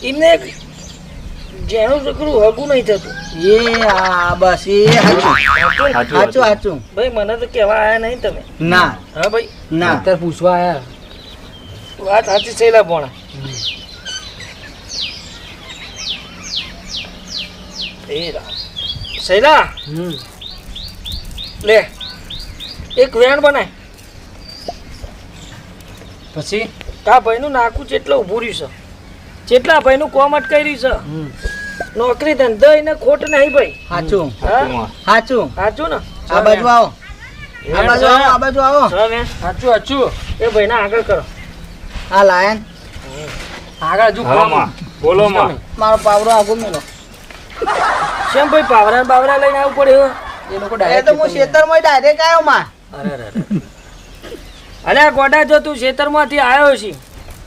એમને જેનું છોકરું હગું નહીં થતું એ આ બસ એ સાચું સાચું ભાઈ મને તો કહેવા આયા નહીં તમે ના હા ભાઈ ના અત્યારે પૂછવા આયા વાત સાચી શૈલા ભોણા એ રામ શૈલા લે એક વેણ બનાય પછી તા ભાઈનું નાકું જેટલું ઊભું રહ્યું છે જેટલા ભાઈનું કોમ અટકાઈ રહ્યું છે નોકરી ધંધો એને ખોટ નહીં ભાઈ સાચું હા સાચું સાચું ને આ બાજુ આવો આ બાજુ આવો આ બાજુ આવો સાચું સાચું એ ભાઈને આગળ કરો આ લાયન આગળ હજુ બોલો માં મારો પાવરો આગો મેલો કેમ ભાઈ પાવરા બાવરા લઈને આવવું પડે હવે? એ લોકો એ તો હું ખેતરમાં ડાયરેક્ટ આવ્યો માં અરે આ ગોડા જો તું ખેતરમાંથી આવ્યો છે